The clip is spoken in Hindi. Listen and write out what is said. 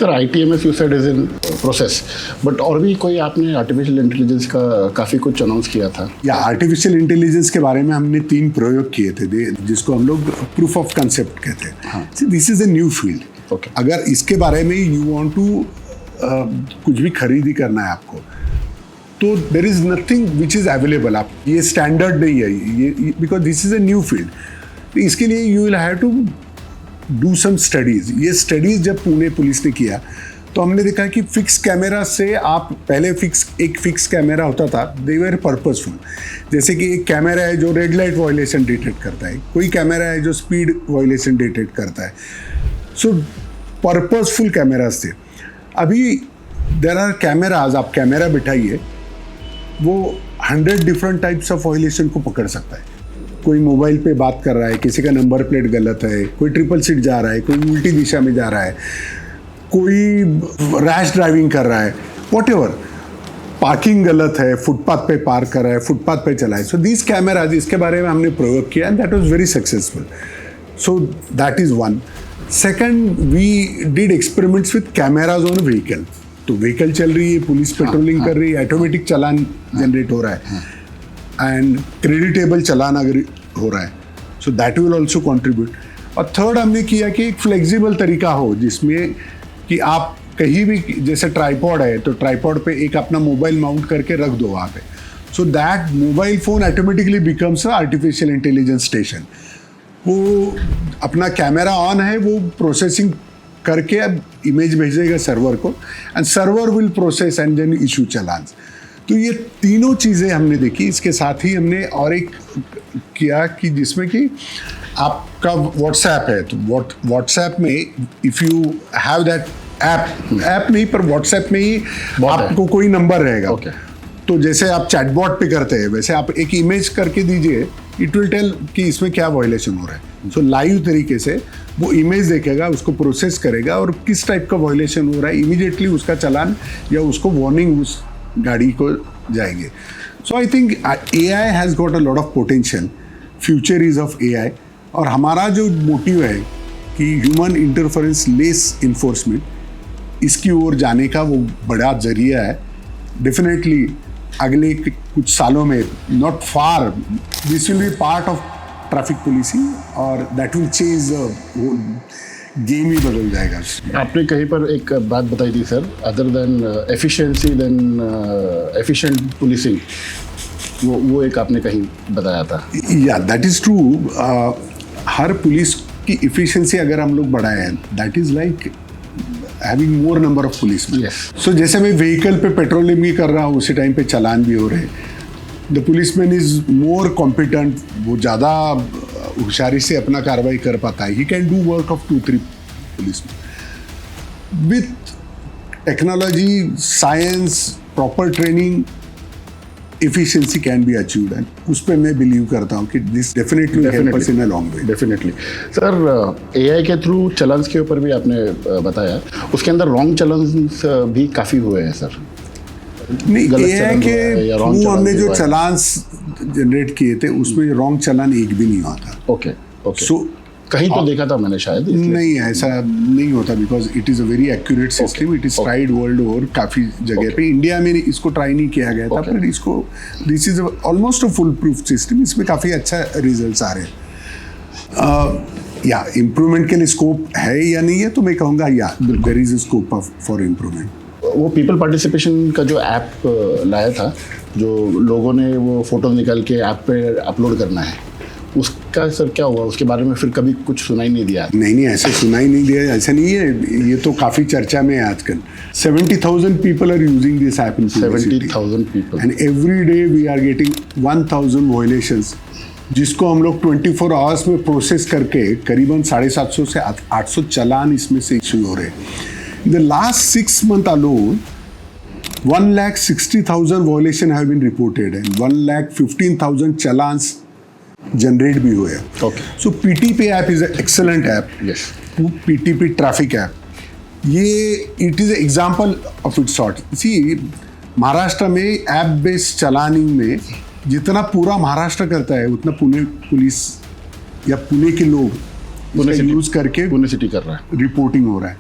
Sir ITMS you said is in process, but और भी कोई आपने आर्टिफिशियल इंटेलिजेंस का काफ़ी कुछ अनाउंस किया था? या आर्टिफिशियल इंटेलिजेंस के बारे में हमने 3 प्रयोग किए थे जिसको हम लोग प्रूफ ऑफ कंसेप्ट कहते हैं। This is a new field. अगर इसके बारे में यू वांट टू कुछ भी खरीदी करना है आपको, तो there is nothing which is available. आप ये स्टैंडर्ड नहीं है ये, because this is a new field. इसके लिए you will have to do some studies. ये स्टडीज़ जब पुणे पुलिस ने किया तो हमने देखा कि फिक्स कैमरा से आप पहले एक फिक्स कैमरा होता था, दे वर पर्पसफुल। जैसे कि एक कैमरा है जो रेड लाइट वायलेशन डिटेक्ट करता है, कोई कैमरा है जो स्पीड वायलेशन डिटेक्ट करता है। सो पर्पसफुल कैमराज थे। अभी देर आर कैमराज, आप कैमरा बिठाइए, वो 100 डिफरेंट टाइप्स ऑफ वायलेशन को पकड़ सकता है। कोई मोबाइल पे बात कर रहा है, किसी का नंबर प्लेट गलत है, कोई ट्रिपल सीट जा रहा है, कोई उल्टी दिशा में जा रहा है, कोई रैश ड्राइविंग कर रहा है, व्हाटएवर, पार्किंग गलत है, फुटपाथ पे पार्क कर रहा है, फुटपाथ पे चला है। सो दिस कैमराज, इसके बारे में हमने प्रयोग किया and that was very successful. So that is one. Second, we did experiments with cameras on vehicle. तो व्हीकल चल रही है, पुलिस पेट्रोलिंग कर रही है, ऑटोमेटिक चालान जनरेट हो रहा है एंड क्रेडिटेबल चालान अगर हो रहा है, so that will also contribute. और थर्ड हमने किया कि एक फ्लेक्सिबल तरीका हो जिसमें कि आप कहीं भी, जैसे ट्राइपॉड है तो ट्राइपॉड पे एक अपना मोबाइल माउंट करके रख दो वहाँ पे, so that mobile phone automatically becomes a artificial intelligence station. वो अपना कैमरा ऑन है, वो प्रोसेसिंग करके अब इमेज भेजेगा सर्वर को and server will process and then issue challans. तो ये तीनों चीज़ें हमने देखी। इसके साथ ही हमने और एक किया कि जिसमें कि आपका व्हाट्सएप है, तो व्हाट्सएप में if you have that app नहीं, पर व्हाट्सएप में ही आपको कोई नंबर रहेगा। तो जैसे आप चैटबॉट पे करते हैं, वैसे आप एक इमेज करके दीजिए, इट विल टेल कि इसमें क्या वायलेशन हो रहा है। सो लाइव तरीके से वो इमेज देखेगा, उसको प्रोसेस करेगा और किस टाइप का वायलेशन हो रहा है, इमीडिएटली उसका चालान या उसको वार्निंग उस गाड़ी को जाएंगे। So I think AI has got a lot of potential, future is of AI। और हमारा जो मोटिव है कि ह्यूमन इंटरफेरेंस लेस इन्फोर्समेंट, इसकी ओर जाने का वो बड़ा जरिया है। डेफिनेटली अगले कुछ सालों में, not far, this will be part of traffic policing और दैट विल चेंज गेम ही बदल जाएगा। आपने कहीं पर एक बात बताई थी sir, other than efficiency then efficient policing, वो एक आपने कहीं बताया था। या दैट इज़ ट्रू। हर पुलिस की इफ़िशिएंसी अगर हम लोग बढ़ाएं, that is like having more number of police. So जैसे मैं व्हीकल पे पेट्रोलिंग भी कर रहा हूँ, उसी टाइम पे चालान भी हो रहे हैं। The policeman is more competent, वो ज़्यादा होशियारी से अपना कार्रवाई कर पाता है। He can do work of 2-3 policeman with technology, science, proper training, efficiency can be achieved and उस पर मैं बिलीव करता हूँ कि this definitely help us in a long way. Definitely. Sir AI के थ्रू चलान्स के ऊपर भी आपने बताया, उसके अंदर रॉन्ग चलान्स भी काफ़ी हुए हैं सर। नहीं, AI के थ्रू हमने जो चलान्स जनरेट किए थे उसमें रॉन्ग चलान एक भी नहीं हुआ था। ओके। सो कहीं तो देखा था मैंने शायद। नहीं, ऐसा नहीं होता, because it is a very accurate system. It is tried world over, काफ़ी जगह पे। इंडिया में इसको ट्राई नहीं किया गया था, पर इसको this is almost a full proof system. इसमें काफ़ी अच्छा रिजल्ट्स आ रहे हैं। या इम्प्रूवमेंट के लिए स्कोप है या नहीं है, तो मैं कहूँगा या there is a scope for improvement. वो पीपल पार्टिसिपेशन का जो ऐप लाया था, जो लोगों ने वो फोटो निकाल के ऐप पे अपलोड करना है, उसका सर क्या हुआ? उसके बारे में फिर कभी कुछ सुनाई नहीं दिया? नहीं, ऐसे सुनाई नहीं दिया, ऐसा नहीं है। ये तो काफ़ी चर्चा में है आजकल। 70,000 people are using this app in 70,000 people and every day we are getting 1,000 violations, जिसको हम लोग 24 आवर्स में प्रोसेस करके करीबन 750 से 800 चालान इसमें से इशू हो रहे हैं। In the last 6 months alone, 1,60,000 violation have been reported and 1,15,000 challans generate भी हुए। So PTP app is an excellent app. PTP traffic app, ये it is example of its sort. See, Maharashtra में ऐप बेस्ड चलानिंग में जितना पूरा महाराष्ट्र करता है, उतना पुणे पुलिस या पुणे के लोग यूज़ करके पुणे सिटी कर रहा है, रिपोर्टिंग हो रहा है।